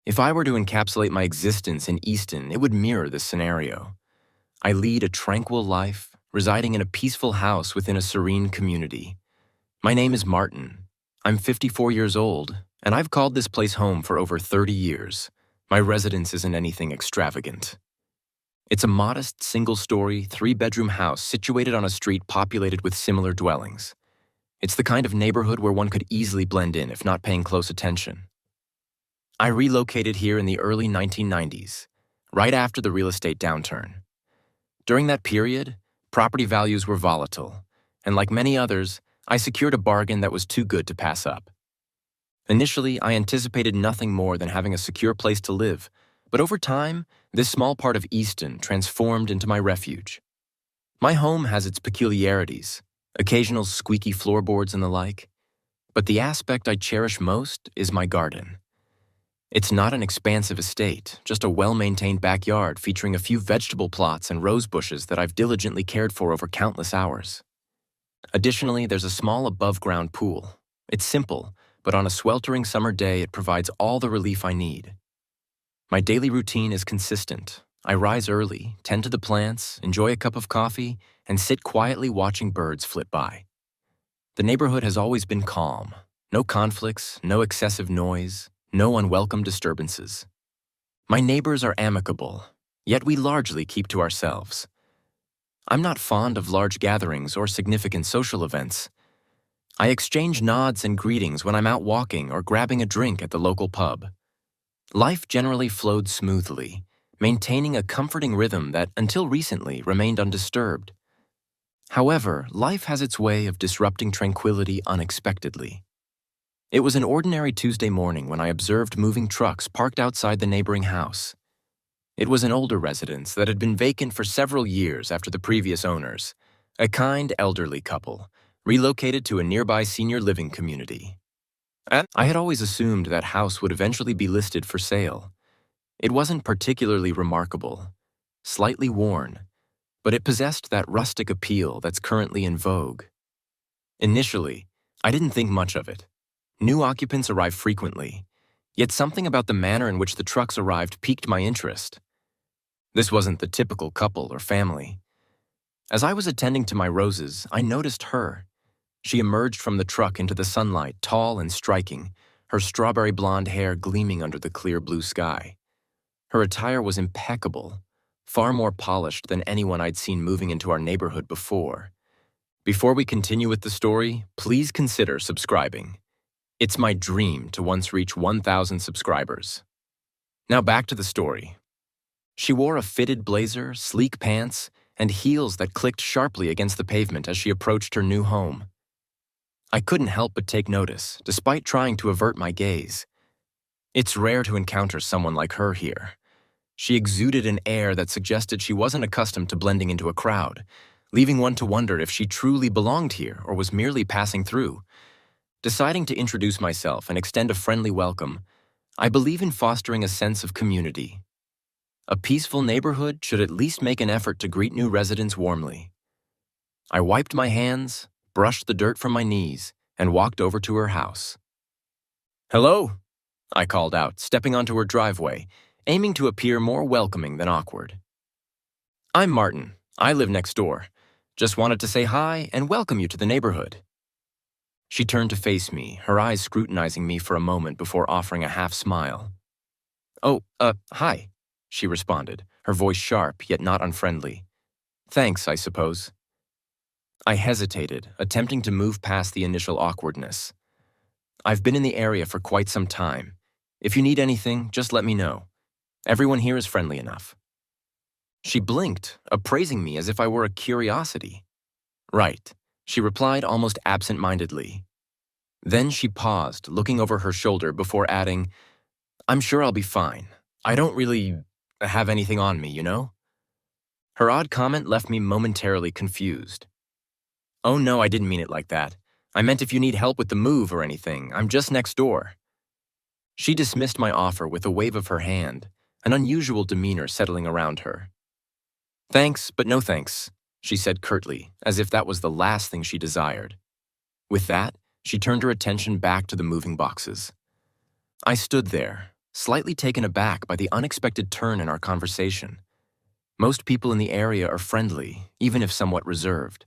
If I were to encapsulate my existence in Easton, it would mirror this scenario. I lead a tranquil life, residing in a peaceful house within a serene community. My name is Martin. I'm 54 years old, and I've called this place home for over 30 years. My residence isn't anything extravagant. It's a modest, single-story, three-bedroom house situated on a street populated with similar dwellings. It's the kind of neighborhood where one could easily blend in if not paying close attention. I relocated here in the early 1990s, right after the real estate downturn. During that period, property values were volatile, and like many others, I secured a bargain that was too good to pass up. Initially, I anticipated nothing more than having a secure place to live, but over time, this small part of Easton transformed into my refuge. My home has its peculiarities, occasional squeaky floorboards and the like, but the aspect I cherish most is my garden. It's not an expansive estate, just a well-maintained backyard featuring a few vegetable plots and rose bushes that I've diligently cared for over countless hours. Additionally, there's a small above-ground pool. It's simple, but on a sweltering summer day, it provides all the relief I need. My daily routine is consistent. I rise early, tend to the plants, enjoy a cup of coffee, and sit quietly watching birds flit by. The neighborhood has always been calm. No conflicts, no excessive noise, no unwelcome disturbances. My neighbors are amicable, yet we largely keep to ourselves. I'm not fond of large gatherings or significant social events. I exchange nods and greetings when I'm out walking or grabbing a drink at the local pub. Life generally flowed smoothly, maintaining a comforting rhythm that, until recently, remained undisturbed. However, life has its way of disrupting tranquility unexpectedly. It was an ordinary Tuesday morning when I observed moving trucks parked outside the neighboring house. It was an older residence that had been vacant for several years after the previous owners, a kind elderly couple, relocated to a nearby senior living community. I had always assumed that house would eventually be listed for sale. It wasn't particularly remarkable, slightly worn, but it possessed that rustic appeal that's currently in vogue. Initially, I didn't think much of it. New occupants arrive frequently, yet something about the manner in which the trucks arrived piqued my interest. This wasn't the typical couple or family. As I was attending to my roses, I noticed her. She emerged from the truck into the sunlight, tall and striking, her strawberry blonde hair gleaming under the clear blue sky. Her attire was impeccable, far more polished than anyone I'd seen moving into our neighborhood before. Before we continue with the story, please consider subscribing. It's my dream to once reach 1,000 subscribers. Now back to the story. She wore a fitted blazer, sleek pants, and heels that clicked sharply against the pavement as she approached her new home. I couldn't help but take notice, despite trying to avert my gaze. It's rare to encounter someone like her here. She exuded an air that suggested she wasn't accustomed to blending into a crowd, leaving one to wonder if she truly belonged here or was merely passing through. Deciding to introduce myself and extend a friendly welcome, I believe in fostering a sense of community. A peaceful neighborhood should at least make an effort to greet new residents warmly. I wiped my hands, brushed the dirt from my knees, and walked over to her house. "Hello," I called out, stepping onto her driveway, aiming to appear more welcoming than awkward. "I'm Martin. I live next door. Just wanted to say hi and welcome you to the neighborhood." She turned to face me, her eyes scrutinizing me for a moment before offering a half-smile. "Oh, hi," she responded, her voice sharp yet not unfriendly. "Thanks, I suppose." I hesitated, attempting to move past the initial awkwardness. "I've been in the area for quite some time. If you need anything, just let me know. Everyone here is friendly enough." She blinked, appraising me as if I were a curiosity. "Right," she replied almost absent-mindedly. Then she paused, looking over her shoulder before adding, "I'm sure I'll be fine. I don't really have anything on me, you know?" Her odd comment left me momentarily confused. "Oh no, I didn't mean it like that. I meant if you need help with the move or anything, I'm just next door." She dismissed my offer with a wave of her hand, an unusual demeanor settling around her. "Thanks, but no thanks," she said curtly, as if that was the last thing she desired. With that, she turned her attention back to the moving boxes. I stood there, slightly taken aback by the unexpected turn in our conversation. Most people in the area are friendly, even if somewhat reserved,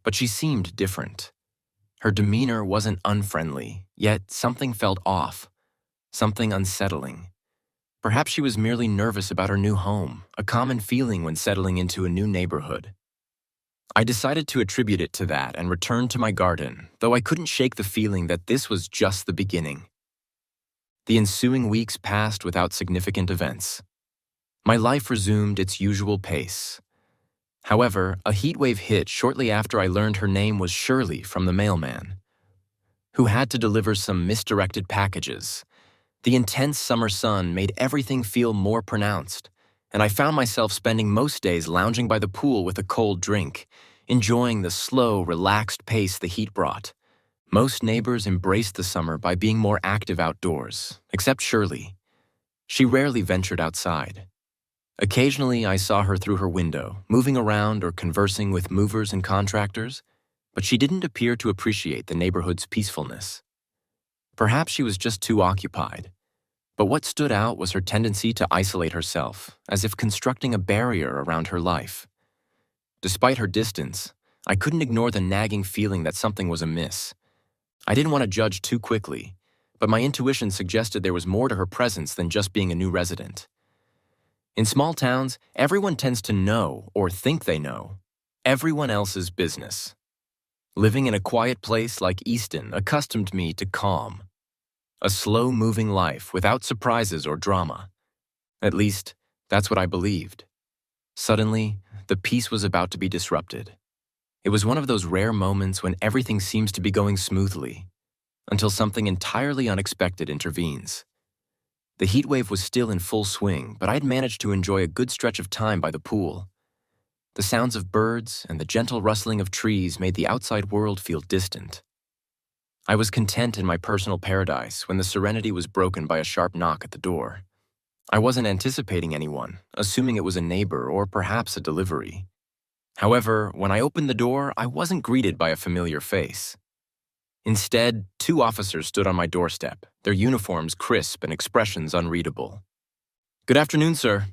but she seemed different. Her demeanor wasn't unfriendly, yet something felt off, something unsettling. Perhaps she was merely nervous about her new home, a common feeling when settling into a new neighborhood. I decided to attribute it to that and returned to my garden, though I couldn't shake the feeling that this was just the beginning. The ensuing weeks passed without significant events. My life resumed its usual pace. However, a heatwave hit shortly after I learned her name was Shirley from the mailman, who had to deliver some misdirected packages. The intense summer sun made everything feel more pronounced, and I found myself spending most days lounging by the pool with a cold drink, enjoying the slow, relaxed pace the heat brought. Most neighbors embraced the summer by being more active outdoors, except Shirley. She rarely ventured outside. Occasionally, I saw her through her window, moving around or conversing with movers and contractors, but she didn't appear to appreciate the neighborhood's peacefulness. Perhaps she was just too occupied. But what stood out was her tendency to isolate herself, as if constructing a barrier around her life. Despite her distance, I couldn't ignore the nagging feeling that something was amiss. I didn't want to judge too quickly, but my intuition suggested there was more to her presence than just being a new resident. In small towns, everyone tends to know, or think they know, everyone else's business. Living in a quiet place like Easton accustomed me to calm. A slow-moving life without surprises or drama. At least, that's what I believed. Suddenly, the peace was about to be disrupted. It was one of those rare moments when everything seems to be going smoothly, until something entirely unexpected intervenes. The heat wave was still in full swing, but I'd managed to enjoy a good stretch of time by the pool. The sounds of birds and the gentle rustling of trees made the outside world feel distant. I was content in my personal paradise when the serenity was broken by a sharp knock at the door. I wasn't anticipating anyone, assuming it was a neighbor or perhaps a delivery. However, when I opened the door, I wasn't greeted by a familiar face. Instead, 2 officers stood on my doorstep, their uniforms crisp and expressions unreadable. "Good afternoon, sir,"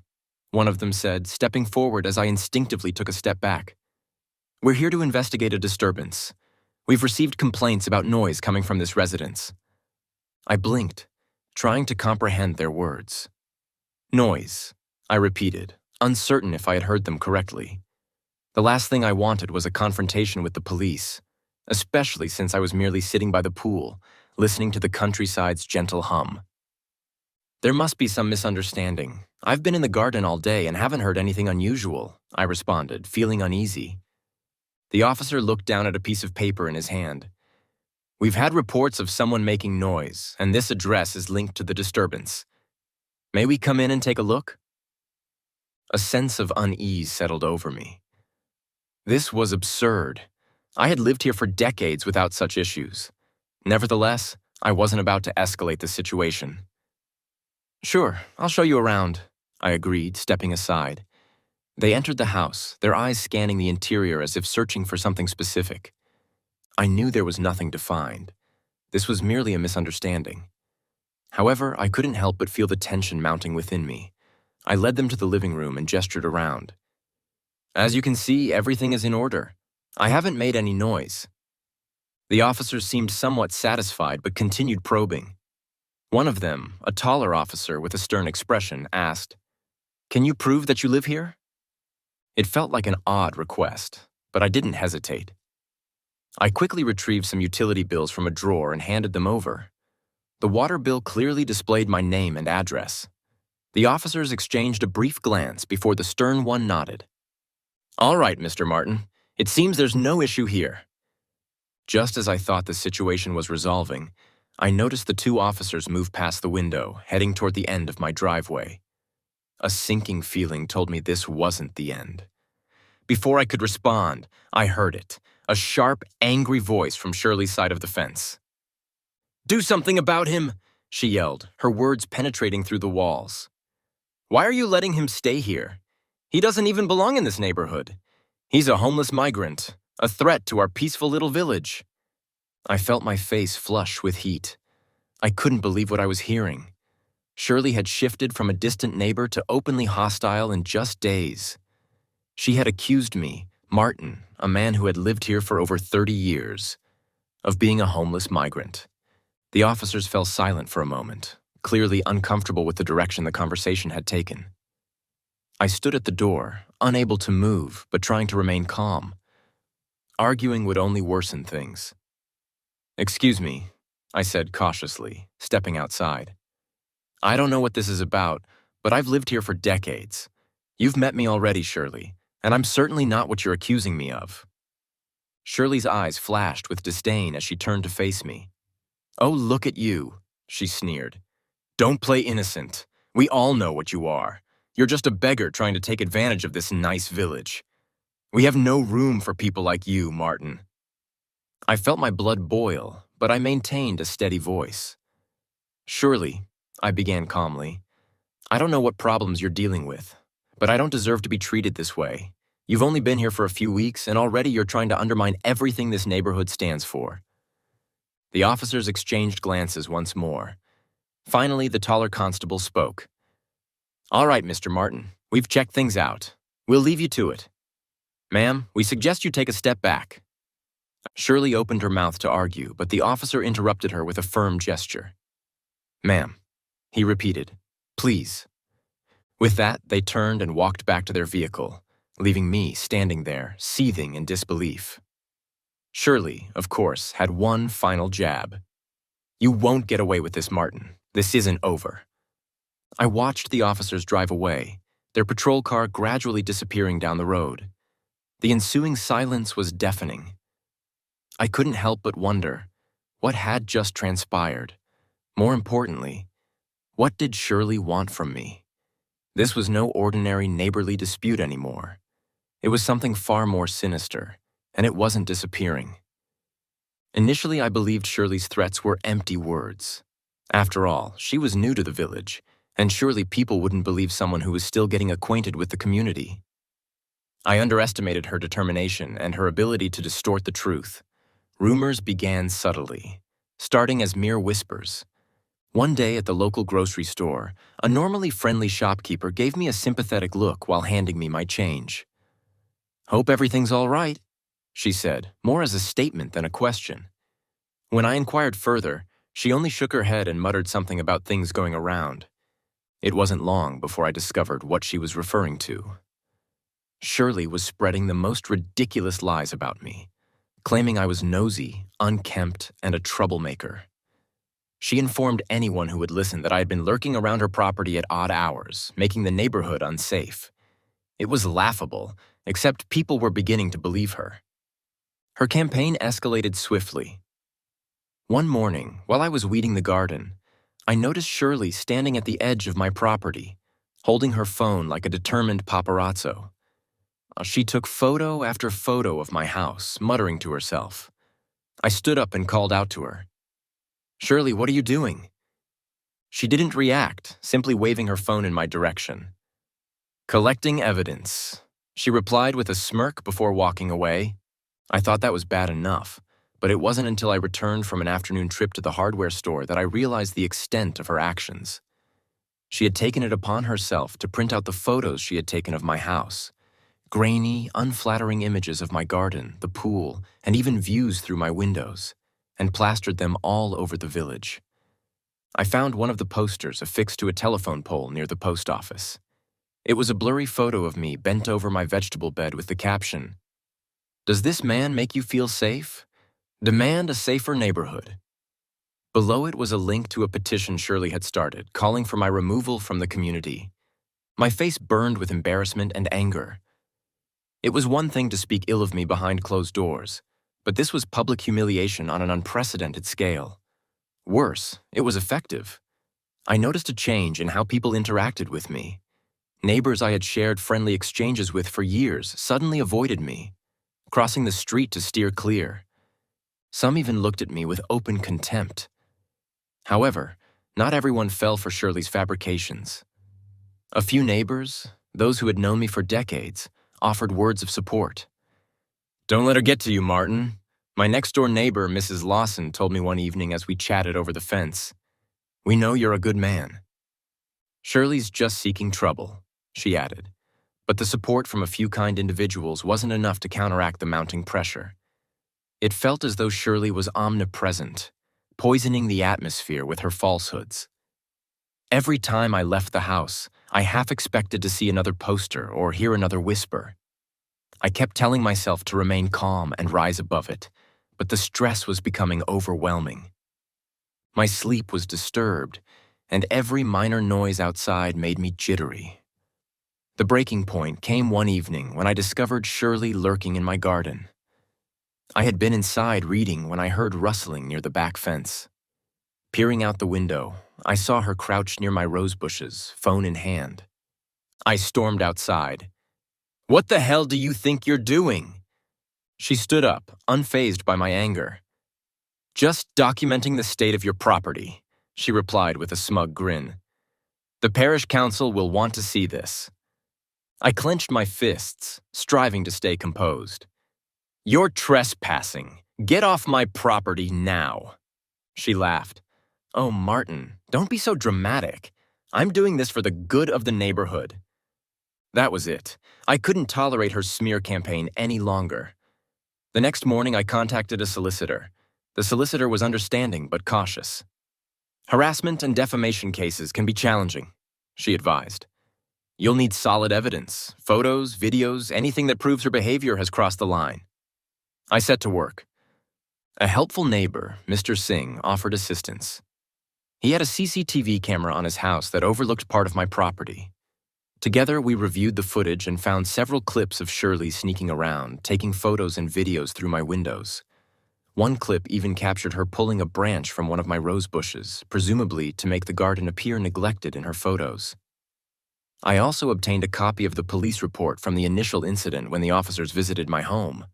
one of them said, stepping forward as I instinctively took a step back. "We're here to investigate a disturbance. We've received complaints about noise coming from this residence." I blinked, trying to comprehend their words. "Noise," I repeated, uncertain if I had heard them correctly. The last thing I wanted was a confrontation with the police, especially since I was merely sitting by the pool, listening to the countryside's gentle hum. "There must be some misunderstanding. I've been in the garden all day and haven't heard anything unusual," I responded, feeling uneasy. The officer looked down at a piece of paper in his hand. "We've had reports of someone making noise, and this address is linked to the disturbance. May we come in and take a look?" A sense of unease settled over me. This was absurd. I had lived here for decades without such issues. Nevertheless, I wasn't about to escalate the situation. "Sure, I'll show you around," I agreed, stepping aside. They entered the house, their eyes scanning the interior as if searching for something specific. I knew there was nothing to find. This was merely a misunderstanding. However, I couldn't help but feel the tension mounting within me. I led them to the living room and gestured around. "As you can see, everything is in order. I haven't made any noise." The officers seemed somewhat satisfied but continued probing. One of them, a taller officer with a stern expression, asked, "Can you prove that you live here?" It felt like an odd request, but I didn't hesitate. I quickly retrieved some utility bills from a drawer and handed them over. The water bill clearly displayed my name and address. The officers exchanged a brief glance before the stern one nodded. "All right, Mr. Martin. It seems there's no issue here." Just as I thought the situation was resolving, I noticed the 2 officers move past the window, heading toward the end of my driveway. A sinking feeling told me this wasn't the end. Before I could respond, I heard it, a sharp, angry voice from Shirley's side of the fence. "Do something about him!" she yelled, her words penetrating through the walls. "Why are you letting him stay here? He doesn't even belong in this neighborhood. He's a homeless migrant, a threat to our peaceful little village." I felt my face flush with heat. I couldn't believe what I was hearing. Shirley had shifted from a distant neighbor to openly hostile in just days. She had accused me, Martin, a man who had lived here for over 30 years, of being a homeless migrant. The officers fell silent for a moment, clearly uncomfortable with the direction the conversation had taken. I stood at the door, unable to move, but trying to remain calm. Arguing would only worsen things. "Excuse me," I said cautiously, stepping outside. "I don't know what this is about, but I've lived here for decades. You've met me already, Shirley, and I'm certainly not what you're accusing me of." Shirley's eyes flashed with disdain as she turned to face me. "Oh, look at you," she sneered. "Don't play innocent. We all know what you are. You're just a beggar trying to take advantage of this nice village. We have no room for people like you, Martin." I felt my blood boil, but I maintained a steady voice. "Surely," I began calmly, "I don't know what problems you're dealing with, but I don't deserve to be treated this way. You've only been here for a few weeks, and already you're trying to undermine everything this neighborhood stands for." The officers exchanged glances once more. Finally, the taller constable spoke. "All right, Mr. Martin, we've checked things out. We'll leave you to it. Ma'am, we suggest you take a step back." Shirley opened her mouth to argue, but the officer interrupted her with a firm gesture. "Ma'am," he repeated, "please." With that, they turned and walked back to their vehicle, leaving me standing there, seething in disbelief. Shirley, of course, had one final jab. "You won't get away with this, Martin. This isn't over." I watched the officers drive away, their patrol car gradually disappearing down the road. The ensuing silence was deafening. I couldn't help but wonder, what had just transpired? More importantly, what did Shirley want from me? This was no ordinary neighborly dispute anymore. It was something far more sinister, and it wasn't disappearing. Initially, I believed Shirley's threats were empty words. After all, she was new to the village, and surely people wouldn't believe someone who was still getting acquainted with the community. I underestimated her determination and her ability to distort the truth. Rumors began subtly, starting as mere whispers. One day at the local grocery store, a normally friendly shopkeeper gave me a sympathetic look while handing me my change. "Hope everything's all right," she said, more as a statement than a question. When I inquired further, she only shook her head and muttered something about things going around. It wasn't long before I discovered what she was referring to. Shirley was spreading the most ridiculous lies about me, claiming I was nosy, unkempt, and a troublemaker. She informed anyone who would listen that I had been lurking around her property at odd hours, making the neighborhood unsafe. It was laughable, except people were beginning to believe her. Her campaign escalated swiftly. One morning, while I was weeding the garden, I noticed Shirley standing at the edge of my property, holding her phone like a determined paparazzo. She took photo after photo of my house, muttering to herself. I stood up and called out to her. "Shirley, what are you doing?" She didn't react, simply waving her phone in my direction. "Collecting evidence," she replied with a smirk before walking away. I thought that was bad enough, but it wasn't until I returned from an afternoon trip to the hardware store that I realized the extent of her actions. She had taken it upon herself to print out the photos she had taken of my house. Grainy, unflattering images of my garden, the pool, and even views through my windows, and plastered them all over the village. I found one of the posters affixed to a telephone pole near the post office. It was a blurry photo of me bent over my vegetable bed with the caption, "Does this man make you feel safe? Demand a safer neighborhood." Below it was a link to a petition Shirley had started, calling for my removal from the community. My face burned with embarrassment and anger. It was one thing to speak ill of me behind closed doors, but this was public humiliation on an unprecedented scale. Worse, it was effective. I noticed a change in how people interacted with me. Neighbors I had shared friendly exchanges with for years suddenly avoided me, crossing the street to steer clear. Some even looked at me with open contempt. However, not everyone fell for Shirley's fabrications. A few neighbors, those who had known me for decades, offered words of support. "Don't let her get to you, Martin. My next-door neighbor, Mrs. Lawson, told me one evening as we chatted over the fence. We know you're a good man." "Shirley's just seeking trouble," she added. But the support from a few kind individuals wasn't enough to counteract the mounting pressure. It felt as though Shirley was omnipresent, poisoning the atmosphere with her falsehoods. Every time I left the house, I half expected to see another poster or hear another whisper. I kept telling myself to remain calm and rise above it, but the stress was becoming overwhelming. My sleep was disturbed, and every minor noise outside made me jittery. The breaking point came one evening when I discovered Shirley lurking in my garden. I had been inside reading when I heard rustling near the back fence. Peering out the window, I saw her crouched near my rose bushes, phone in hand. I stormed outside. "What the hell do you think you're doing?" She stood up, unfazed by my anger. "Just documenting the state of your property," she replied with a smug grin. "The parish council will want to see this." I clenched my fists, striving to stay composed. "You're trespassing. Get off my property now." She laughed. "Oh, Martin, don't be so dramatic. I'm doing this for the good of the neighborhood." That was it. I couldn't tolerate her smear campaign any longer. The next morning, I contacted a solicitor. The solicitor was understanding but cautious. "Harassment and defamation cases can be challenging," she advised. "You'll need solid evidence, photos, videos, anything that proves her behavior has crossed the line." I set to work. A helpful neighbor, Mr. Singh, offered assistance. He had a CCTV camera on his house that overlooked part of my property. Together, we reviewed the footage and found several clips of Shirley sneaking around, taking photos and videos through my windows. One clip even captured her pulling a branch from one of my rose bushes, presumably to make the garden appear neglected in her photos. I also obtained a copy of the police report from the initial incident when the officers visited my home.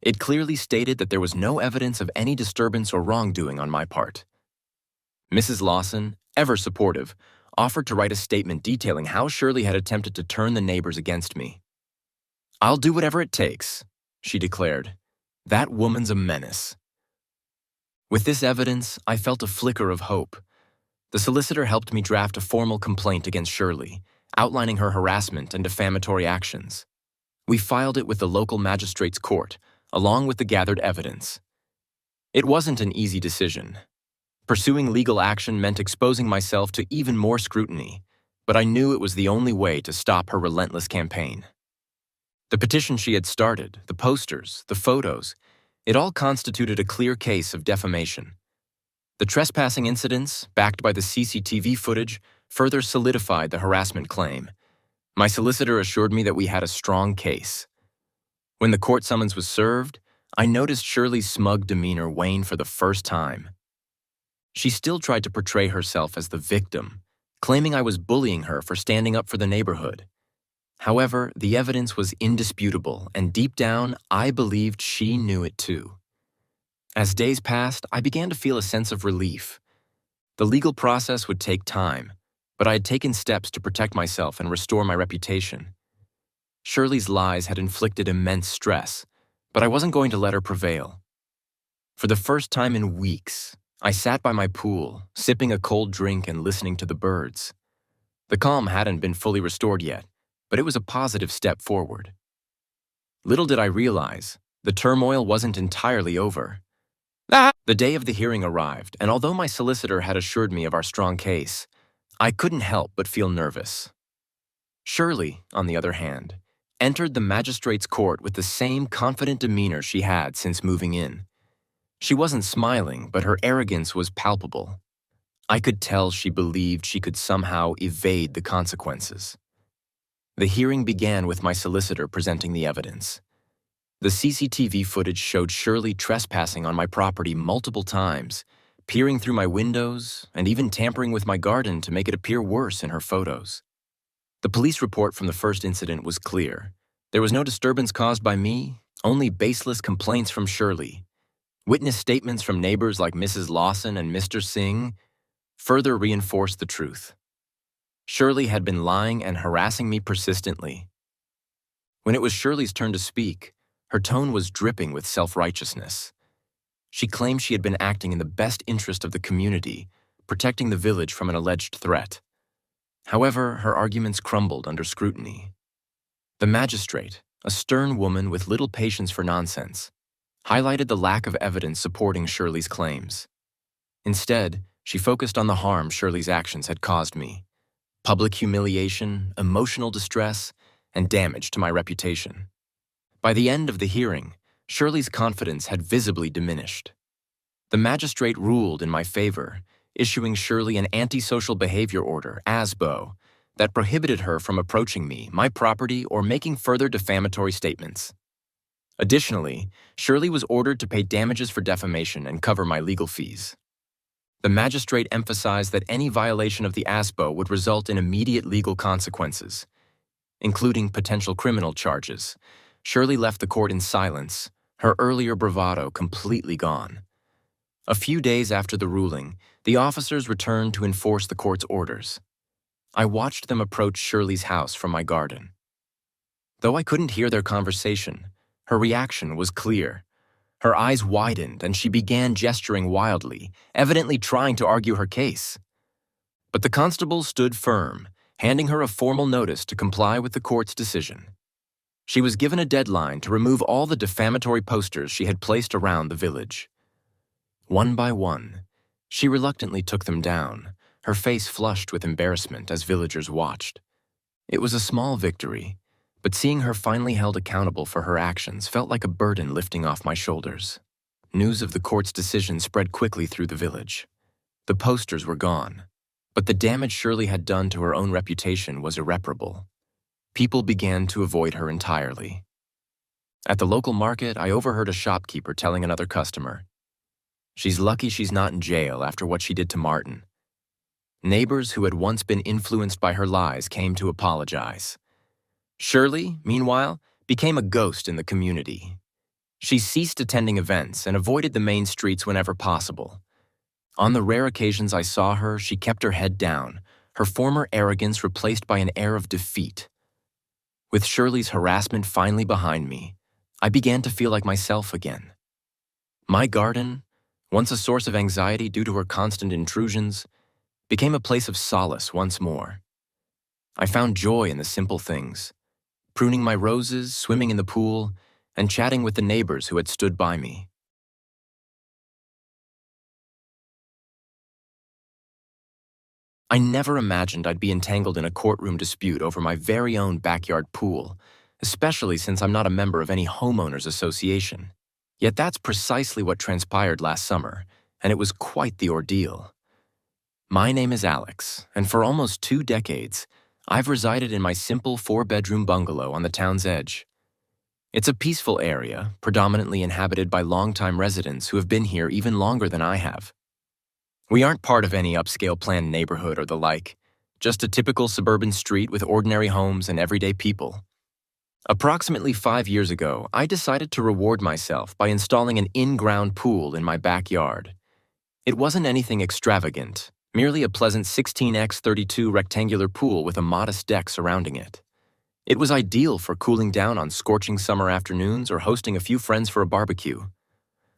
It clearly stated that there was no evidence of any disturbance or wrongdoing on my part. Mrs. Lawson, ever supportive, offered to write a statement detailing how Shirley had attempted to turn the neighbors against me. "I'll do whatever it takes," she declared. "That woman's a menace." With this evidence, I felt a flicker of hope. The solicitor helped me draft a formal complaint against Shirley, outlining her harassment and defamatory actions. We filed it with the local magistrate's court, along with the gathered evidence. It wasn't an easy decision. Pursuing legal action meant exposing myself to even more scrutiny, but I knew it was the only way to stop her relentless campaign. The petition she had started, the posters, the photos, it all constituted a clear case of defamation. The trespassing incidents, backed by the CCTV footage, further solidified the harassment claim. My solicitor assured me that we had a strong case. When the court summons was served, I noticed Shirley's smug demeanor wane for the first time. She still tried to portray herself as the victim, claiming I was bullying her for standing up for the neighborhood. However, the evidence was indisputable, and deep down, I believed she knew it too. As days passed, I began to feel a sense of relief. The legal process would take time, but I had taken steps to protect myself and restore my reputation. Shirley's lies had inflicted immense stress, but I wasn't going to let her prevail. For the first time in weeks, I sat by my pool, sipping a cold drink and listening to the birds. The calm hadn't been fully restored yet, but it was a positive step forward. Little did I realize, the turmoil wasn't entirely over. The day of the hearing arrived, and although my solicitor had assured me of our strong case, I couldn't help but feel nervous. Shirley, on the other hand, entered the magistrate's court with the same confident demeanor she had since moving in. She wasn't smiling, but her arrogance was palpable. I could tell she believed she could somehow evade the consequences. The hearing began with my solicitor presenting the evidence. The CCTV footage showed Shirley trespassing on my property multiple times, peering through my windows, and even tampering with my garden to make it appear worse in her photos. The police report from the first incident was clear. There was no disturbance caused by me, only baseless complaints from Shirley. Witness statements from neighbors like Mrs. Lawson and Mr. Singh further reinforced the truth. Shirley had been lying and harassing me persistently. When it was Shirley's turn to speak, her tone was dripping with self-righteousness. She claimed she had been acting in the best interest of the community, protecting the village from an alleged threat. However, her arguments crumbled under scrutiny. The magistrate, a stern woman with little patience for nonsense, highlighted the lack of evidence supporting Shirley's claims. Instead, she focused on the harm Shirley's actions had caused me: public humiliation, emotional distress, and damage to my reputation. By the end of the hearing, Shirley's confidence had visibly diminished. The magistrate ruled in my favor, issuing Shirley an antisocial behavior order, ASBO, that prohibited her from approaching me, my property, or making further defamatory statements. Additionally, Shirley was ordered to pay damages for defamation and cover my legal fees. The magistrate emphasized that any violation of the ASBO would result in immediate legal consequences, including potential criminal charges. Shirley left the court in silence, her earlier bravado completely gone. A few days after the ruling, the officers returned to enforce the court's orders. I watched them approach Shirley's house from my garden. Though I couldn't hear their conversation, her reaction was clear. Her eyes widened and she began gesturing wildly, evidently trying to argue her case. But the constable stood firm, handing her a formal notice to comply with the court's decision. She was given a deadline to remove all the defamatory posters she had placed around the village. One by one, she reluctantly took them down, her face flushed with embarrassment as villagers watched. It was a small victory, but seeing her finally held accountable for her actions felt like a burden lifting off my shoulders. News of the court's decision spread quickly through the village. The posters were gone, but the damage Shirley had done to her own reputation was irreparable. People began to avoid her entirely. At the local market, I overheard a shopkeeper telling another customer, "She's lucky she's not in jail after what she did to Martin." Neighbors who had once been influenced by her lies came to apologize. Shirley, meanwhile, became a ghost in the community. She ceased attending events and avoided the main streets whenever possible. On the rare occasions I saw her, she kept her head down, her former arrogance replaced by an air of defeat. With Shirley's harassment finally behind me, I began to feel like myself again. My garden, once a source of anxiety due to her constant intrusions, became a place of solace once more. I found joy in the simple things: pruning my roses, swimming in the pool, and chatting with the neighbors who had stood by me. I never imagined I'd be entangled in a courtroom dispute over my very own backyard pool, especially since I'm not a member of any homeowners association. Yet that's precisely what transpired last summer, and it was quite the ordeal. My name is Alex, and for almost 2 decades, I've resided in my simple 4-bedroom bungalow on the town's edge. It's a peaceful area, predominantly inhabited by longtime residents who have been here even longer than I have. We aren't part of any upscale planned neighborhood or the like, just a typical suburban street with ordinary homes and everyday people. Approximately 5 years ago, I decided to reward myself by installing an in-ground pool in my backyard. It wasn't anything extravagant, merely a pleasant 16x32 rectangular pool with a modest deck surrounding it. It was ideal for cooling down on scorching summer afternoons or hosting a few friends for a barbecue.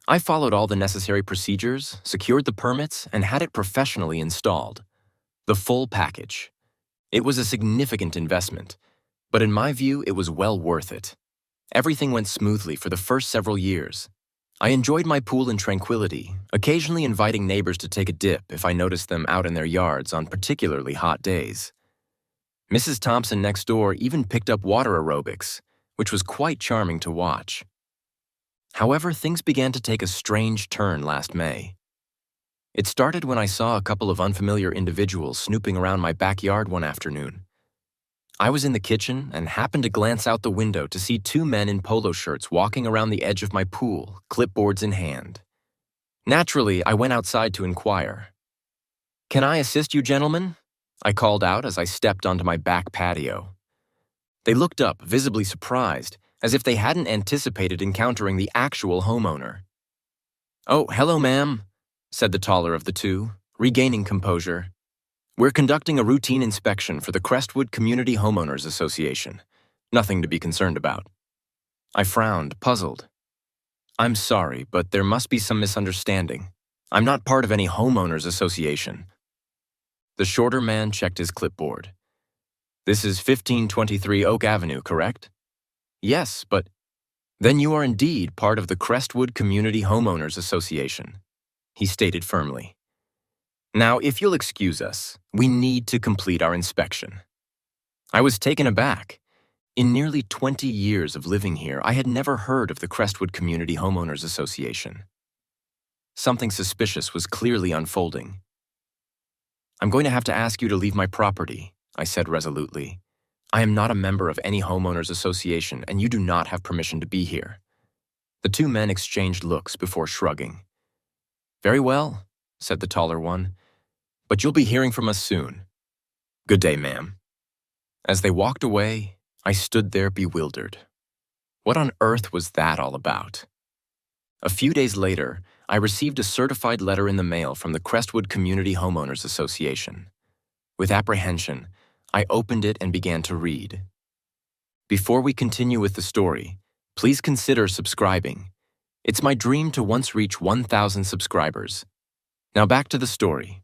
I followed all the necessary procedures, secured the permits, and had it professionally installed. The full package. It was a significant investment, but in my view, it was well worth it. Everything went smoothly for the first several years. I enjoyed my pool in tranquility, occasionally inviting neighbors to take a dip if I noticed them out in their yards on particularly hot days. Mrs. Thompson next door even picked up water aerobics, which was quite charming to watch. However, things began to take a strange turn last May. It started when I saw a couple of unfamiliar individuals snooping around my backyard one afternoon. I was in the kitchen and happened to glance out the window to see 2 men in polo shirts walking around the edge of my pool, clipboards in hand. Naturally, I went outside to inquire. "Can I assist you, gentlemen?" I called out as I stepped onto my back patio. They looked up, visibly surprised, as if they hadn't anticipated encountering the actual homeowner. "Oh, hello, ma'am," said the taller of the two, regaining composure. "We're conducting a routine inspection for the Crestwood Community Homeowners Association. Nothing to be concerned about." I frowned, puzzled. "I'm sorry, but there must be some misunderstanding. I'm not part of any homeowners association." The shorter man checked his clipboard. This is 1523 Oak Avenue, correct? Yes, but then you are indeed part of the Crestwood Community Homeowners Association, he stated firmly. Now, if you'll excuse us, we need to complete our inspection. I was taken aback. In nearly 20 years of living here, I had never heard of the Crestwood Community Homeowners Association. Something suspicious was clearly unfolding. I'm going to have to ask you to leave my property, I said resolutely. I am not a member of any homeowners association, and you do not have permission to be here. The two men exchanged looks before shrugging. Very well, said the taller one, but you'll be hearing from us soon. Good day, ma'am. As they walked away, I stood there bewildered. What on earth was that all about? A few days later, I received a certified letter in the mail from the Crestwood Community Homeowners Association. With apprehension, I opened it and began to read. Before we continue with the story, please consider subscribing. It's my dream to once reach 1,000 subscribers. Now back to the story.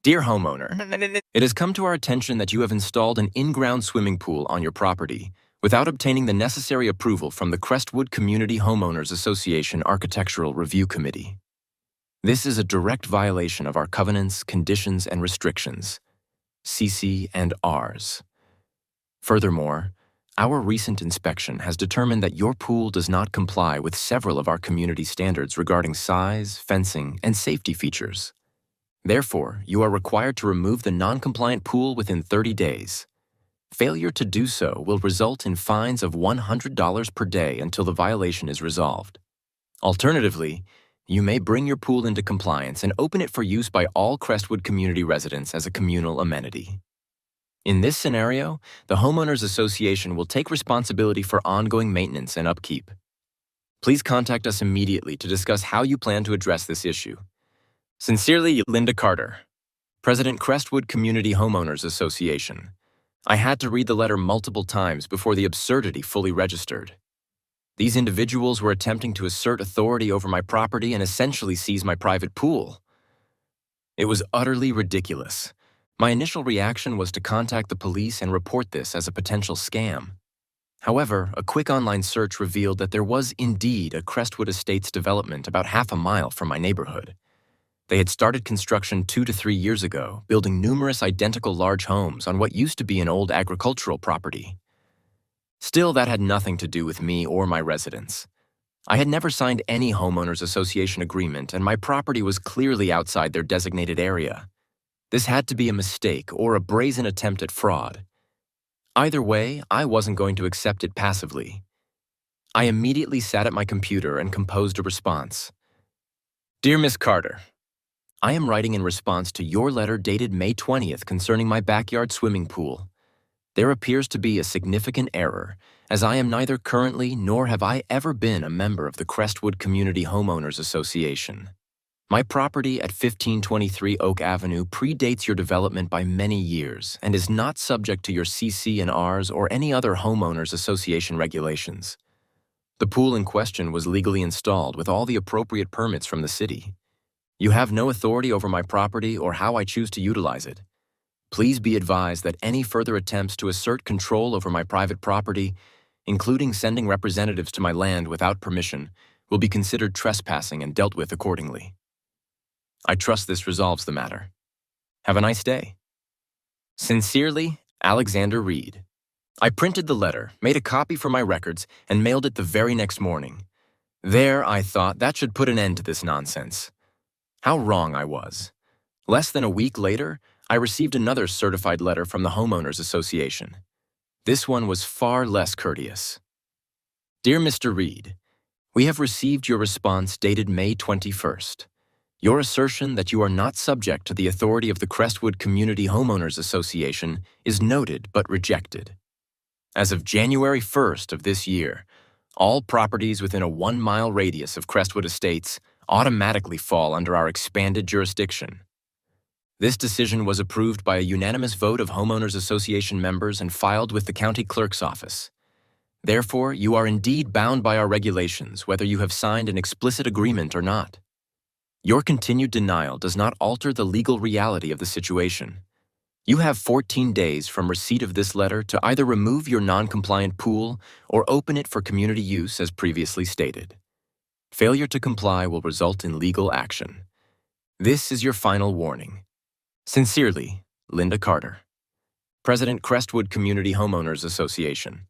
Dear homeowner, it has come to our attention that you have installed an in-ground swimming pool on your property without obtaining the necessary approval from the Crestwood Community Homeowners Association Architectural Review Committee. This is a direct violation of our covenants, conditions, and restrictions, CC and Rs. Furthermore, our recent inspection has determined that your pool does not comply with several of our community standards regarding size, fencing, and safety features. Therefore, you are required to remove the non-compliant pool within 30 days. Failure to do so will result in fines of $100 per day until the violation is resolved. Alternatively, you may bring your pool into compliance and open it for use by all Crestwood community residents as a communal amenity. In this scenario, the Homeowners Association will take responsibility for ongoing maintenance and upkeep. Please contact us immediately to discuss how you plan to address this issue. Sincerely, Linda Carter, President, Crestwood Community Homeowners Association. I had to read the letter multiple times before the absurdity fully registered. These individuals were attempting to assert authority over my property and essentially seize my private pool. It was utterly ridiculous. My initial reaction was to contact the police and report this as a potential scam. However, a quick online search revealed that there was indeed a Crestwood Estates development about half a mile from my neighborhood. They had started construction 2 to 3 years ago, building numerous identical large homes on what used to be an old agricultural property. Still, that had nothing to do with me or my residents. I had never signed any homeowners association agreement, and my property was clearly outside their designated area. This had to be a mistake or a brazen attempt at fraud. Either way, I wasn't going to accept it passively. I immediately sat at my computer and composed a response. Dear Miss Carter, I am writing in response to your letter dated May 20th concerning my backyard swimming pool. There appears to be a significant error, as I am neither currently nor have I ever been a member of the Crestwood Community Homeowners Association. My property at 1523 Oak Avenue predates your development by many years and is not subject to your CC and Rs or any other homeowners association regulations. The pool in question was legally installed with all the appropriate permits from the city. You have no authority over my property or how I choose to utilize it. Please be advised that any further attempts to assert control over my private property, including sending representatives to my land without permission, will be considered trespassing and dealt with accordingly. I trust this resolves the matter. Have a nice day. Sincerely, Alexander Reed. I printed the letter, made a copy for my records, and mailed it the very next morning. There, I thought, that should put an end to this nonsense. How wrong I was. Less than a week later, I received another certified letter from the Homeowners Association. This one was far less courteous. Dear Mr. Reed, we have received your response dated May 21st. Your assertion that you are not subject to the authority of the Crestwood Community Homeowners Association is noted but rejected. As of January 1st of this year, all properties within a 1-mile radius of Crestwood Estates automatically fall under our expanded jurisdiction. This decision was approved by a unanimous vote of Homeowners Association members and filed with the County Clerk's office. Therefore, you are indeed bound by our regulations, whether you have signed an explicit agreement or not. Your continued denial does not alter the legal reality of the situation. You have 14 days from receipt of this letter to either remove your non-compliant pool or open it for community use as previously stated. Failure to comply will result in legal action. This is your final warning. Sincerely, Linda Carter, President, Crestwood Community Homeowners Association.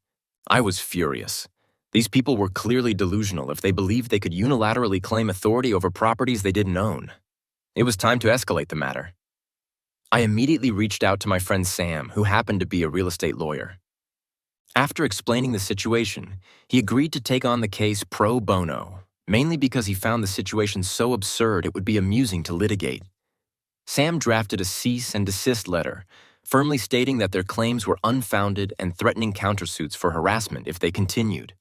I was furious. These people were clearly delusional if they believed they could unilaterally claim authority over properties they didn't own. It was time to escalate the matter. I immediately reached out to my friend Sam, who happened to be a real estate lawyer. After explaining the situation, he agreed to take on the case pro bono, mainly because he found the situation so absurd it would be amusing to litigate. Sam drafted a cease and desist letter, firmly stating that their claims were unfounded and threatening countersuits for harassment if they continued.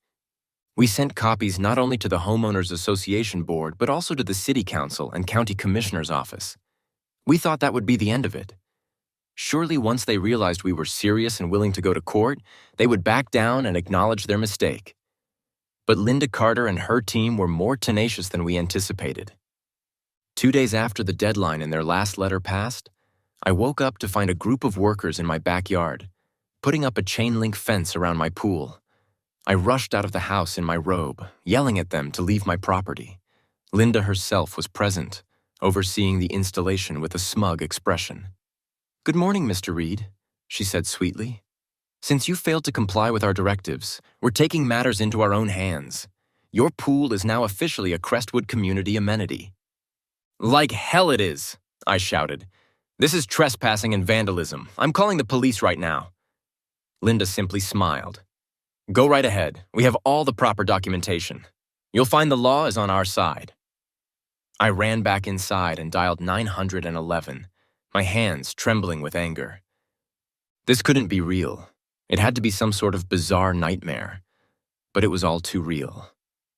We sent copies not only to the Homeowners Association Board, but also to the City Council and County Commissioner's Office. We thought that would be the end of it. Surely once they realized we were serious and willing to go to court, they would back down and acknowledge their mistake. But Linda Carter and her team were more tenacious than we anticipated. 2 days after the deadline in their last letter passed, I woke up to find a group of workers in my backyard, putting up a chain-link fence around my pool. I rushed out of the house in my robe, yelling at them to leave my property. Linda herself was present, overseeing the installation with a smug expression. "Good morning, Mr. Reed," she said sweetly. "Since you failed to comply with our directives, we're taking matters into our own hands. Your pool is now officially a Crestwood community amenity." "Like hell it is," I shouted. "This is trespassing and vandalism. I'm calling the police right now." Linda simply smiled. "Go right ahead. We have all the proper documentation. You'll find the law is on our side." I ran back inside and dialed 911, my hands trembling with anger. This couldn't be real. It had to be some sort of bizarre nightmare. But it was all too real.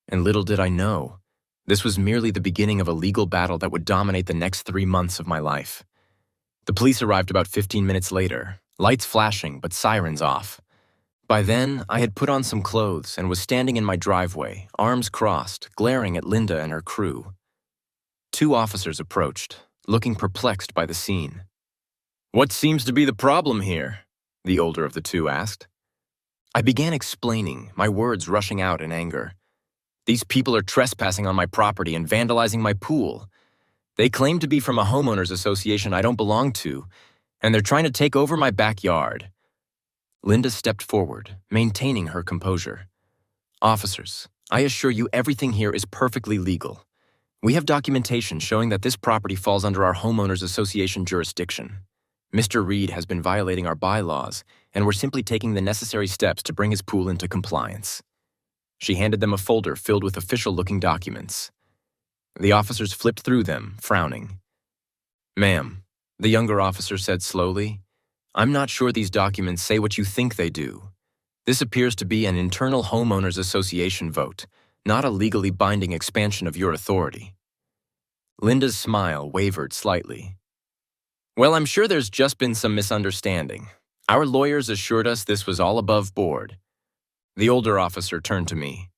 And little did I know, this was merely the beginning of a legal battle that would dominate the next 3 months of my life. The police arrived about 15 minutes later, lights flashing but sirens off. By then, I had put on some clothes and was standing in my driveway, arms crossed, glaring at Linda and her crew. 2 officers approached, looking perplexed by the scene. "What seems to be the problem here?" the older of the 2 asked. I began explaining, my words rushing out in anger. "These people are trespassing on my property and vandalizing my pool. They claim to be from a homeowners association I don't belong to, and they're trying to take over my backyard." Linda stepped forward, maintaining her composure. "Officers, I assure you everything here is perfectly legal. We have documentation showing that this property falls under our homeowners association jurisdiction. Mr. Reed has been violating our bylaws, and we're simply taking the necessary steps to bring his pool into compliance." She handed them a folder filled with official-looking documents. The officers flipped through them, frowning. "Ma'am," the younger officer said slowly, "I'm not sure these documents say what you think they do. This appears to be an internal homeowners association vote, not a legally binding expansion of your authority." Linda's smile wavered slightly. "Well, I'm sure there's just been some misunderstanding. Our lawyers assured us this was all above board." The older officer turned to me.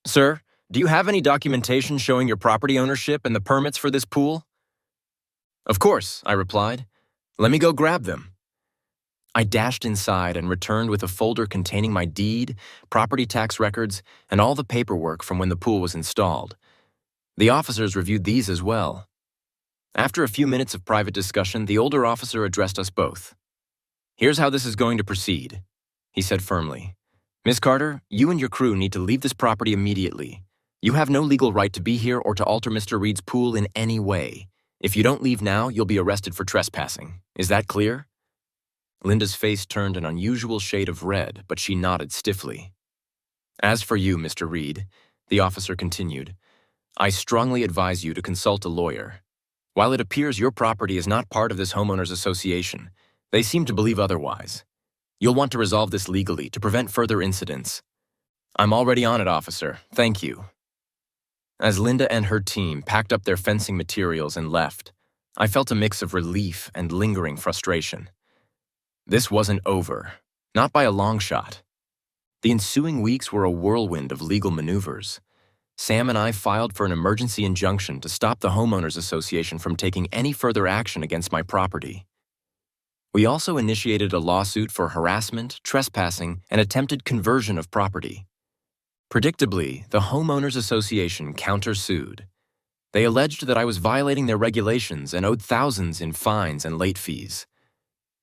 "Sir, do you have any documentation showing your property ownership and the permits for this pool?" "Of course," I replied. "Let me go grab them." I dashed inside and returned with a folder containing my deed, property tax records, and all the paperwork from when the pool was installed. The officers reviewed these as well. After a few minutes of private discussion, the older officer addressed us both. "Here's how this is going to proceed," he said firmly. "Miss Carter, you and your crew need to leave this property immediately. You have no legal right to be here or to alter Mr. Reed's pool in any way. If you don't leave now, you'll be arrested for trespassing. Is that clear?" Linda's face turned an unusual shade of red, but she nodded stiffly. "As for you, Mr. Reed," the officer continued, "I strongly advise you to consult a lawyer. While it appears your property is not part of this homeowners association, they seem to believe otherwise. You'll want to resolve this legally to prevent further incidents." "I'm already on it, officer. Thank you." As Linda and her team packed up their fencing materials and left, I felt a mix of relief and lingering frustration. This wasn't over, not by a long shot. The ensuing weeks were a whirlwind of legal maneuvers. Sam and I filed for an emergency injunction to stop the Homeowners Association from taking any further action against my property. We also initiated a lawsuit for harassment, trespassing, and attempted conversion of property. Predictably, the Homeowners Association countersued. They alleged that I was violating their regulations and owed thousands in fines and late fees.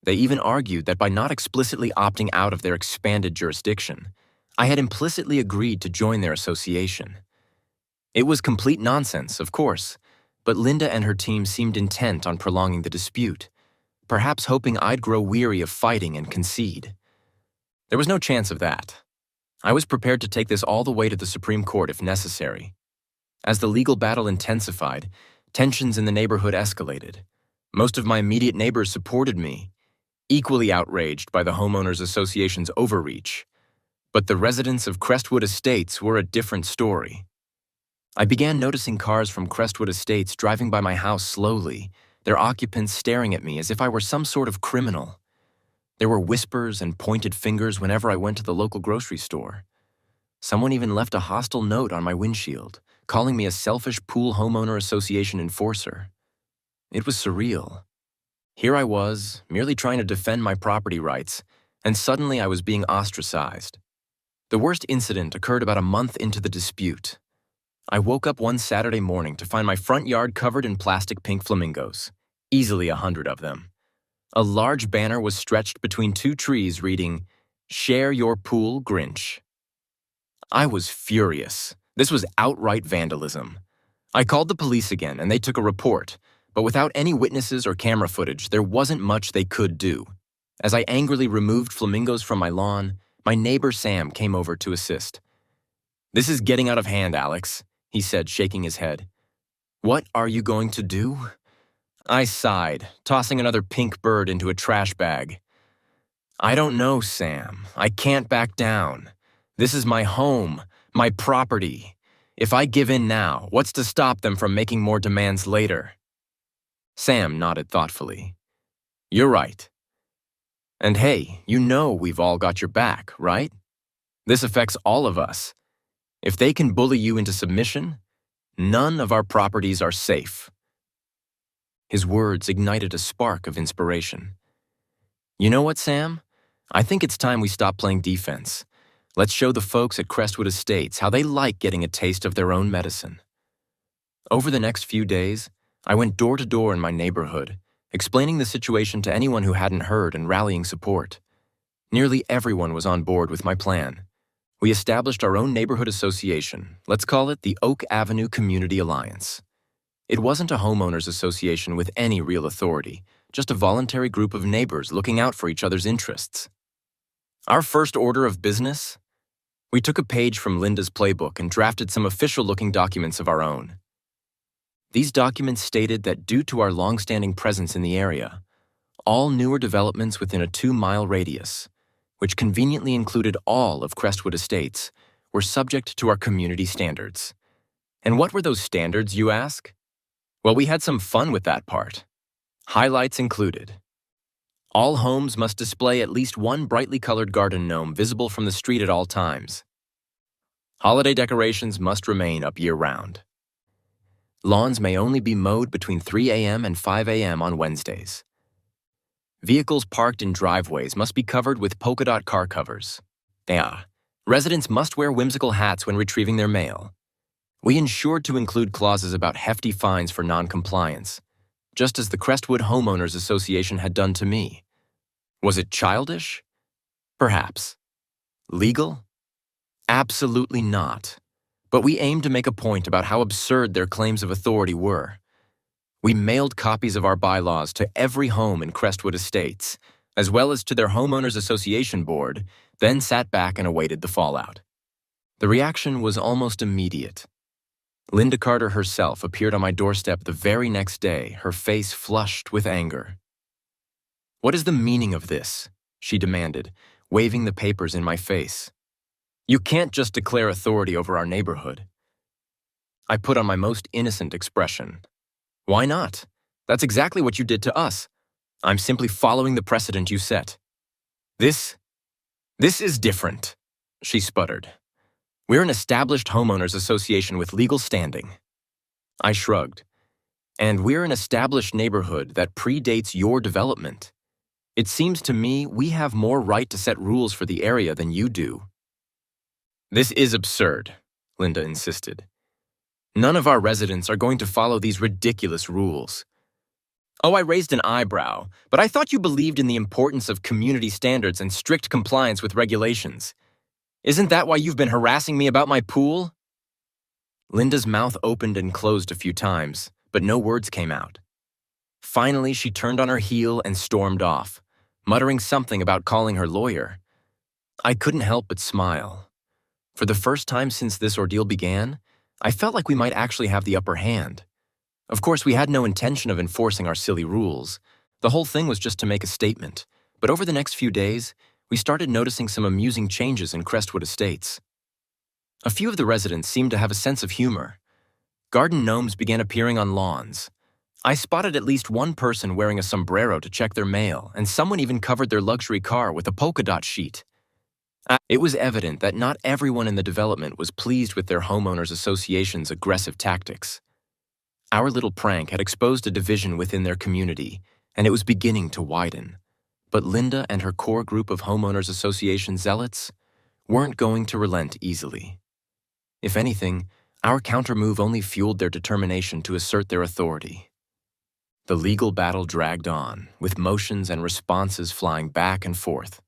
They even argued that by not explicitly opting out of their expanded jurisdiction, I had implicitly agreed to join their association. It was complete nonsense, of course, but Linda and her team seemed intent on prolonging the dispute, perhaps hoping I'd grow weary of fighting and concede. There was no chance of that. I was prepared to take this all the way to the Supreme Court if necessary. As the legal battle intensified, tensions in the neighborhood escalated. Most of my immediate neighbors supported me, equally outraged by the Homeowners Association's overreach. But the residents of Crestwood Estates were a different story. I began noticing cars from Crestwood Estates driving by my house slowly, their occupants staring at me as if I were some sort of criminal. There were whispers and pointed fingers whenever I went to the local grocery store. Someone even left a hostile note on my windshield, calling me a selfish pool homeowner association enforcer. It was surreal. Here I was, merely trying to defend my property rights, and suddenly I was being ostracized. The worst incident occurred about a month into the dispute. I woke up one Saturday morning to find my front yard covered in plastic pink flamingos, easily 100 of them. A large banner was stretched between two trees reading, "Share your pool, Grinch." I was furious. This was outright vandalism. I called the police again and they took a report, but without any witnesses or camera footage, there wasn't much they could do. As I angrily removed flamingos from my lawn, my neighbor Sam came over to assist. "This is getting out of hand, Alex," he said, shaking his head. "What are you going to do?" I sighed, tossing another pink bird into a trash bag. "I don't know, Sam. I can't back down. This is my home, my property. If I give in now, what's to stop them from making more demands later?" Sam nodded thoughtfully. "You're right. And hey, you know we've all got your back, right? This affects all of us. If they can bully you into submission, none of our properties are safe." His words ignited a spark of inspiration. "You know what, Sam? I think it's time we stop playing defense. Let's show the folks at Crestwood Estates how they like getting a taste of their own medicine." Over the next few days, I went door to door in my neighborhood, explaining the situation to anyone who hadn't heard and rallying support. Nearly everyone was on board with my plan. We established our own neighborhood association. Let's call it the Oak Avenue Community Alliance. It wasn't a homeowners association with any real authority, just a voluntary group of neighbors looking out for each other's interests. Our first order of business? We took a page from Linda's playbook and drafted some official-looking documents of our own. These documents stated that due to our long-standing presence in the area, all newer developments within a 2-mile radius, which conveniently included all of Crestwood Estates, were subject to our community standards. And what were those standards, you ask? Well, we had some fun with that part. Highlights included: all homes must display at least one brightly colored garden gnome visible from the street at all times. Holiday decorations must remain up year-round. Lawns may only be mowed between 3 a.m. and 5 a.m. on Wednesdays. Vehicles parked in driveways must be covered with polka dot car covers. Residents must wear whimsical hats when retrieving their mail. We ensured to include clauses about hefty fines for non-compliance, just as the Crestwood Homeowners Association had done to me. Was it childish? Perhaps. Legal? Absolutely not. But we aimed to make a point about how absurd their claims of authority were. We mailed copies of our bylaws to every home in Crestwood Estates, as well as to their Homeowners Association board, then sat back and awaited the fallout. The reaction was almost immediate. Linda Carter herself appeared on my doorstep the very next day, her face flushed with anger. "What is the meaning of this?" she demanded, waving the papers in my face. "You can't just declare authority over our neighborhood." I put on my most innocent expression. "Why not? That's exactly what you did to us. I'm simply following the precedent you set." This is different," she sputtered. "We're an established homeowners association with legal standing." I shrugged. "And we're an established neighborhood that predates your development. It seems to me we have more right to set rules for the area than you do. This is absurd, Linda insisted. None of our residents are going to follow these ridiculous rules. Oh, I raised an eyebrow, but I thought you believed in the importance of community standards and strict compliance with regulations. Isn't that why you've been harassing me about my pool? Linda's mouth opened and closed a few times, but no words came out. Finally, she turned on her heel and stormed off, muttering something about calling her lawyer. I couldn't help but smile. For the first time since this ordeal began, I felt like we might actually have the upper hand. Of course, we had no intention of enforcing our silly rules. The whole thing was just to make a statement. But over the next few days, we started noticing some amusing changes in Crestwood Estates. A few of the residents seemed to have a sense of humor. Garden gnomes began appearing on lawns. I spotted at least one person wearing a sombrero to check their mail, and someone even covered their luxury car with a polka dot sheet. It was evident that not everyone in the development was pleased with their homeowners association's aggressive tactics. Our little prank had exposed a division within their community, and it was beginning to widen. But Linda and her core group of homeowners association zealots weren't going to relent easily. If anything, our countermove only fueled their determination to assert their authority. The legal battle dragged on, with motions and responses flying back and forth.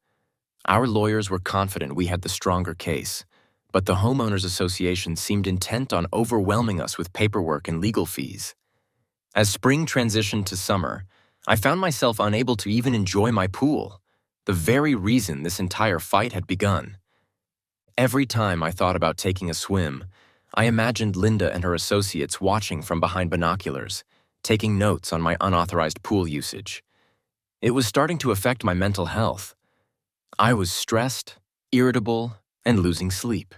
Our lawyers were confident we had the stronger case, but the homeowners association seemed intent on overwhelming us with paperwork and legal fees. As spring transitioned to summer, I found myself unable to even enjoy my pool, the very reason this entire fight had begun. Every time I thought about taking a swim, I imagined Linda and her associates watching from behind binoculars, taking notes on my unauthorized pool usage. It was starting to affect my mental health. I was stressed, irritable, and losing sleep.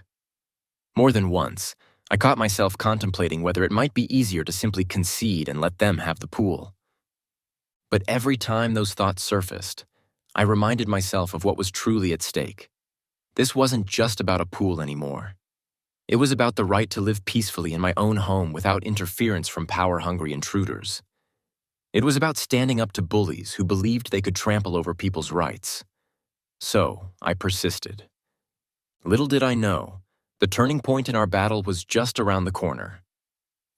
More than once, I caught myself contemplating whether it might be easier to simply concede and let them have the pool. But every time those thoughts surfaced, I reminded myself of what was truly at stake. This wasn't just about a pool anymore. It was about the right to live peacefully in my own home without interference from power-hungry intruders. It was about standing up to bullies who believed they could trample over people's rights. So, I persisted. Little did I know, the turning point in our battle was just around the corner.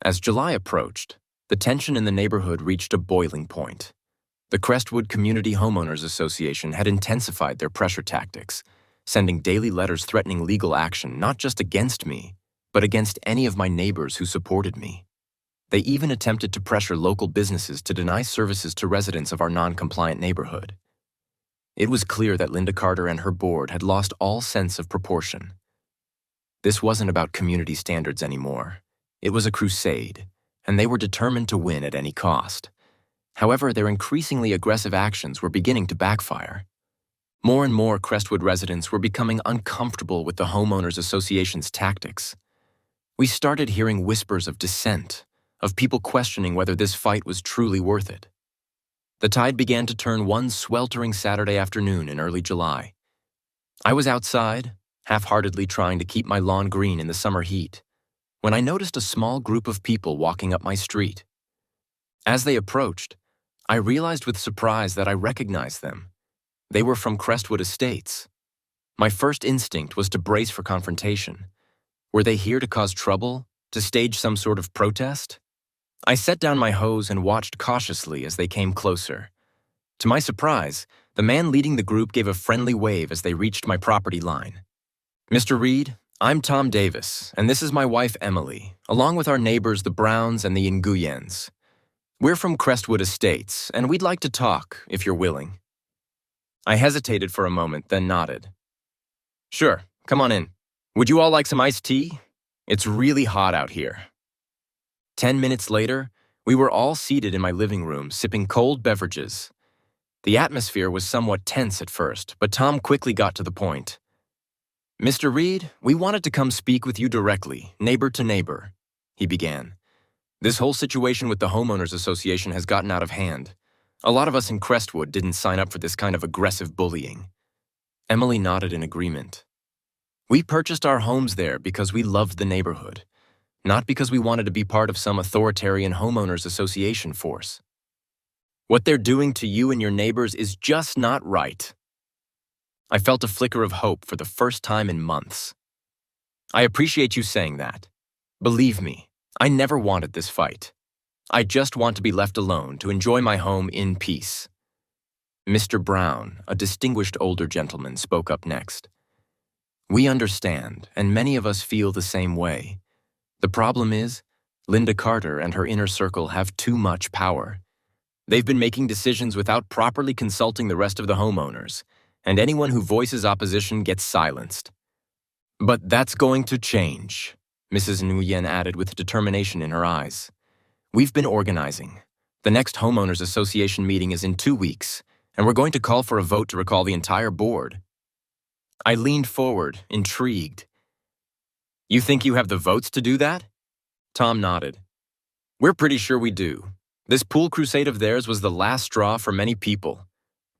As July approached, the tension in the neighborhood reached a boiling point. The Crestwood Community Homeowners Association had intensified their pressure tactics, sending daily letters threatening legal action not just against me, but against any of my neighbors who supported me. They even attempted to pressure local businesses to deny services to residents of our non-compliant neighborhood. It was clear that Linda Carter and her board had lost all sense of proportion. This wasn't about community standards anymore. It was a crusade, and they were determined to win at any cost. However, their increasingly aggressive actions were beginning to backfire. More and more Crestwood residents were becoming uncomfortable with the Homeowners Association's tactics. We started hearing whispers of dissent, of people questioning whether this fight was truly worth it. The tide began to turn one sweltering Saturday afternoon in early July. I was outside, half-heartedly trying to keep my lawn green in the summer heat, when I noticed a small group of people walking up my street. As they approached, I realized with surprise that I recognized them. They were from Crestwood Estates. My first instinct was to brace for confrontation. Were they here to cause trouble, to stage some sort of protest? I set down my hose and watched cautiously as they came closer. To my surprise, the man leading the group gave a friendly wave as they reached my property line. "Mr. Reed, I'm Tom Davis, and this is my wife Emily, along with our neighbors the Browns and the Nguyens. We're from Crestwood Estates, and we'd like to talk, if you're willing." I hesitated for a moment, then nodded. "Sure, come on in. Would you all like some iced tea? It's really hot out here." 10 minutes later, we were all seated in my living room, sipping cold beverages. The atmosphere was somewhat tense at first, but Tom quickly got to the point. "Mr. Reed, we wanted to come speak with you directly, neighbor to neighbor," he began. "This whole situation with the Homeowners Association has gotten out of hand. A lot of us in Crestwood didn't sign up for this kind of aggressive bullying." Emily nodded in agreement. "We purchased our homes there because we loved the neighborhood, not because we wanted to be part of some authoritarian homeowners association force." What they're doing to you and your neighbors is just not right. I felt a flicker of hope for the first time in months. I appreciate you saying that. Believe me, I never wanted this fight. I just want to be left alone to enjoy my home in peace. Mr. Brown, a distinguished older gentleman, spoke up next. We understand, and many of us feel the same way. The problem is, Linda Carter and her inner circle have too much power. They've been making decisions without properly consulting the rest of the homeowners, and anyone who voices opposition gets silenced. But that's going to change, Mrs. Nguyen added with determination in her eyes. We've been organizing. The next Homeowners Association meeting is in 2 weeks, and we're going to call for a vote to recall the entire board. I leaned forward, intrigued. You think you have the votes to do that? Tom nodded. We're pretty sure we do. This pool crusade of theirs was the last straw for many people,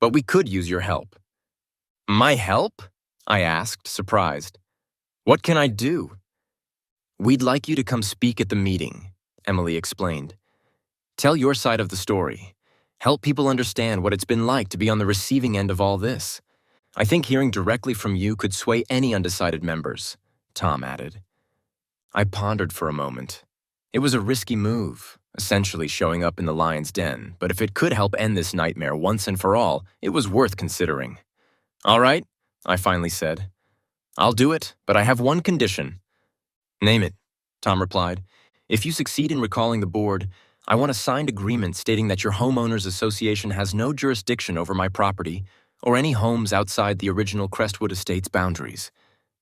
but we could use your help. My help? I asked, surprised. What can I do? We'd like you to come speak at the meeting, Emily explained. Tell your side of the story. Help people understand what it's been like to be on the receiving end of all this. I think hearing directly from you could sway any undecided members, Tom added. I pondered for a moment. It was a risky move, essentially showing up in the lion's den, but if it could help end this nightmare once and for all, it was worth considering. All right, I finally said. I'll do it, but I have one condition. Name it, Tom replied. If you succeed in recalling the board, I want a signed agreement stating that your homeowners association has no jurisdiction over my property or any homes outside the original Crestwood Estates boundaries.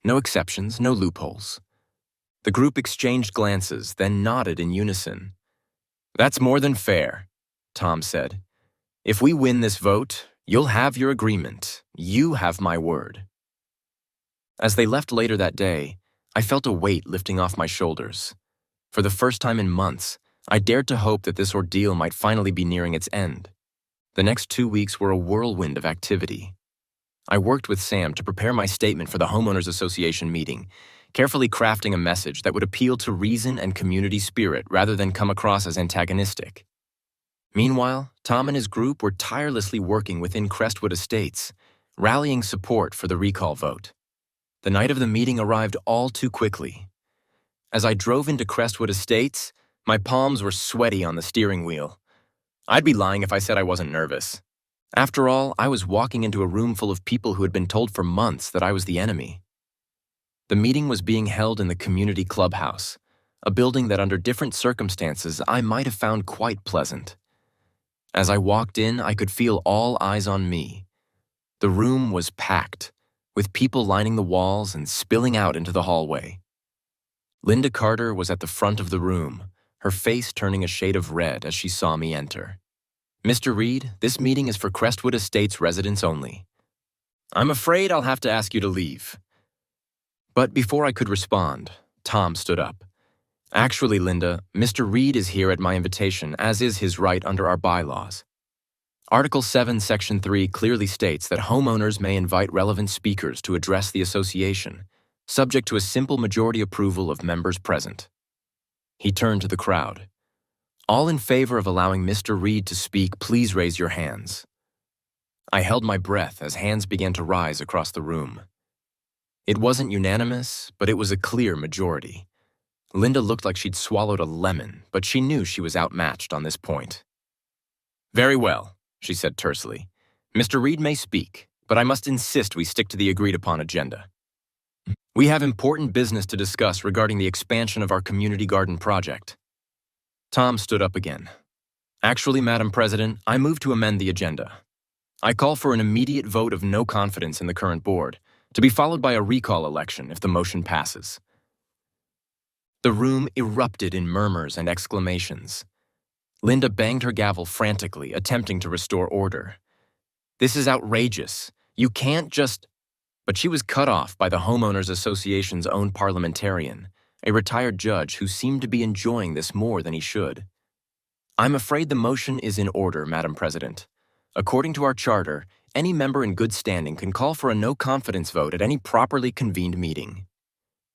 No exceptions, no loopholes. The group exchanged glances, then nodded in unison. That's more than fair, Tom said. If we win this vote, you'll have your agreement. You have my word. As they left later that day, I felt a weight lifting off my shoulders. For the first time in months, I dared to hope that this ordeal might finally be nearing its end. The next 2 weeks were a whirlwind of activity. I worked with Sam to prepare my statement for the Homeowners Association meeting, carefully crafting a message that would appeal to reason and community spirit rather than come across as antagonistic. Meanwhile, Tom and his group were tirelessly working within Crestwood Estates, rallying support for the recall vote. The night of the meeting arrived all too quickly. As I drove into Crestwood Estates, my palms were sweaty on the steering wheel. I'd be lying if I said I wasn't nervous. After all, I was walking into a room full of people who had been told for months that I was the enemy. The meeting was being held in the community clubhouse, a building that under different circumstances I might have found quite pleasant. As I walked in, I could feel all eyes on me. The room was packed, with people lining the walls and spilling out into the hallway. Linda Carter was at the front of the room, her face turning a shade of red as she saw me enter. Mr. Reed, this meeting is for Crestwood Estates residents only. I'm afraid I'll have to ask you to leave. But before I could respond, Tom stood up. Actually, Linda, Mr. Reed is here at my invitation, as is his right under our bylaws. Article 7, Section 3 clearly states that homeowners may invite relevant speakers to address the association, subject to a simple majority approval of members present. He turned to the crowd. All in favor of allowing Mr. Reed to speak, please raise your hands. I held my breath as hands began to rise across the room. It wasn't unanimous, but it was a clear majority. Linda looked like she'd swallowed a lemon, but she knew she was outmatched on this point. Very well, she said tersely. Mr. Reed may speak, but I must insist we stick to the agreed-upon agenda. We have important business to discuss regarding the expansion of our community garden project. Tom stood up again. Actually, Madam President, I move to amend the agenda. I call for an immediate vote of no confidence in the current board, to be followed by a recall election if the motion passes. The room erupted in murmurs and exclamations. Linda banged her gavel frantically, attempting to restore order. This is outrageous. You can't just... But she was cut off by the Homeowners Association's own parliamentarian, a retired judge who seemed to be enjoying this more than he should. I'm afraid the motion is in order, Madam President. According to our charter, any member in good standing can call for a no-confidence vote at any properly convened meeting.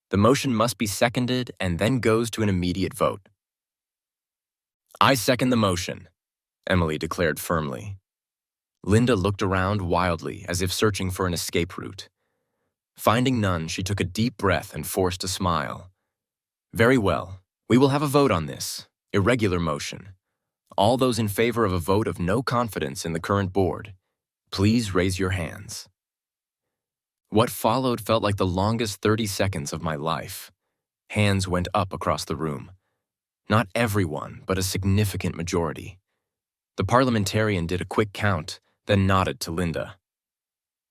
The motion must be seconded and then goes to an immediate vote. I second the motion, Emily declared firmly. Linda looked around wildly, as if searching for an escape route. Finding none, she took a deep breath and forced a smile. Very well. We will have a vote on this. Irregular motion. All those in favor of a vote of no confidence in the current board, please raise your hands. What followed felt like the longest 30 seconds of my life. Hands went up across the room. Not everyone, but a significant majority. The parliamentarian did a quick count, then nodded to Linda.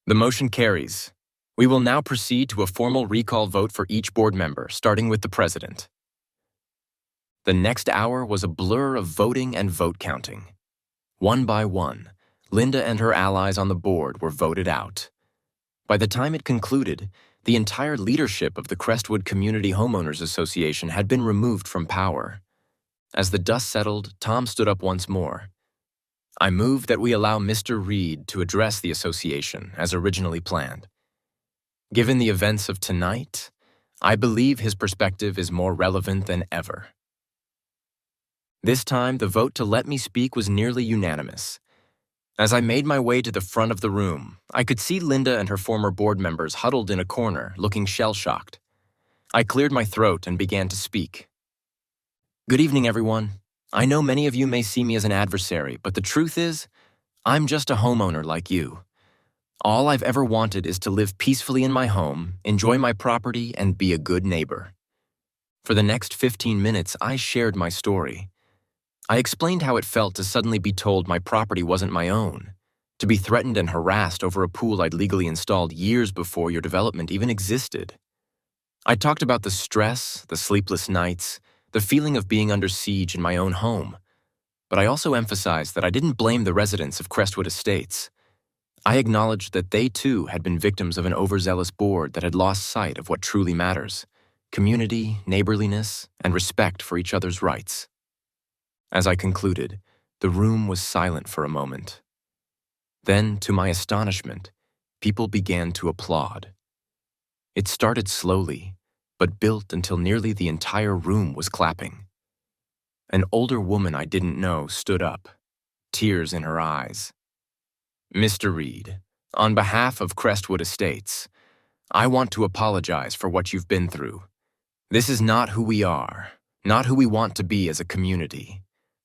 The motion carries. We will now proceed to a formal recall vote for each board member, starting with the president. The next hour was a blur of voting and vote counting. One by one, Linda and her allies on the board were voted out. By the time it concluded, the entire leadership of the Crestwood Community Homeowners Association had been removed from power. As the dust settled, Tom stood up once more. I move that we allow Mr. Reed to address the association as originally planned. Given the events of tonight, I believe his perspective is more relevant than ever. This time, the vote to let me speak was nearly unanimous. As I made my way to the front of the room, I could see Linda and her former board members huddled in a corner, looking shell-shocked. I cleared my throat and began to speak. Good evening, everyone. I know many of you may see me as an adversary, but the truth is, I'm just a homeowner like you. All I've ever wanted is to live peacefully in my home, enjoy my property, and be a good neighbor. For the next 15 minutes, I shared my story. I explained how it felt to suddenly be told my property wasn't my own, to be threatened and harassed over a pool I'd legally installed years before your development even existed. I talked about the stress, the sleepless nights, the feeling of being under siege in my own home, but I also emphasized that I didn't blame the residents of Crestwood Estates. I acknowledged that they too had been victims of an overzealous board that had lost sight of what truly matters: community, neighborliness, and respect for each other's rights. As I concluded, the room was silent for a moment. Then, to my astonishment, people began to applaud. It started slowly, but built until nearly the entire room was clapping. An older woman I didn't know stood up, tears in her eyes. Mr. Reed, on behalf of Crestwood Estates, I want to apologize for what you've been through. This is not who we are, not who we want to be as a community.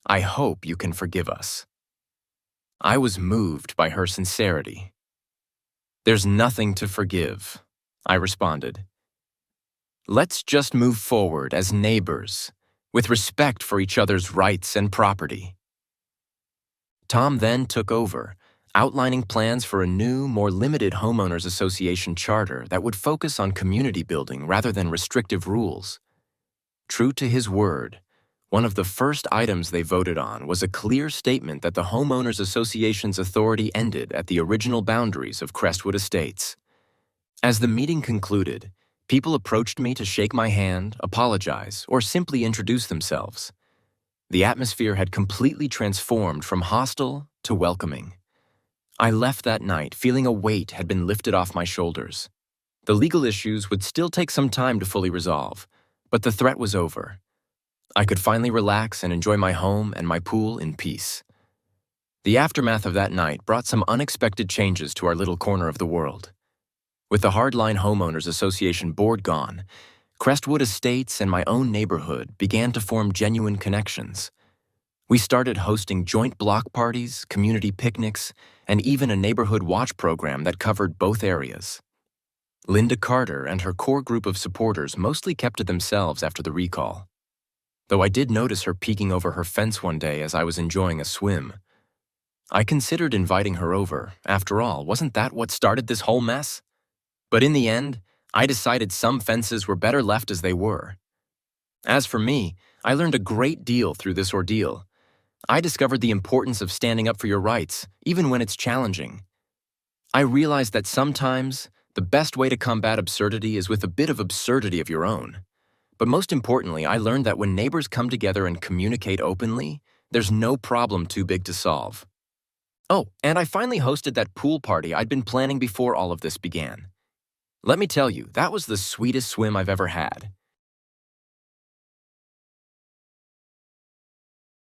I hope you can forgive us. I was moved by her sincerity. There's nothing to forgive, I responded. Let's just move forward as neighbors, with respect for each other's rights and property. Tom then took over, outlining plans for a new, more limited homeowners association charter that would focus on community building rather than restrictive rules. True to his word, one of the first items they voted on was a clear statement that the Homeowners Association's authority ended at the original boundaries of Crestwood Estates. As the meeting concluded, people approached me to shake my hand, apologize, or simply introduce themselves. The atmosphere had completely transformed from hostile to welcoming. I left that night feeling a weight had been lifted off my shoulders. The legal issues would still take some time to fully resolve, but the threat was over. I could finally relax and enjoy my home and my pool in peace. The aftermath of that night brought some unexpected changes to our little corner of the world. With the Hardline Homeowners Association board gone, Crestwood Estates and my own neighborhood began to form genuine connections. We started hosting joint block parties, community picnics, and even a neighborhood watch program that covered both areas. Linda Carter and her core group of supporters mostly kept to themselves after the recall, though I did notice her peeking over her fence one day as I was enjoying a swim. I considered inviting her over. After all, wasn't that what started this whole mess? But in the end, I decided some fences were better left as they were. As for me, I learned a great deal through this ordeal. I discovered the importance of standing up for your rights, even when it's challenging. I realized that sometimes the best way to combat absurdity is with a bit of absurdity of your own. But most importantly, I learned that when neighbors come together and communicate openly, there's no problem too big to solve. Oh, and I finally hosted that pool party I'd been planning before all of this began. Let me tell you, that was the sweetest swim I've ever had.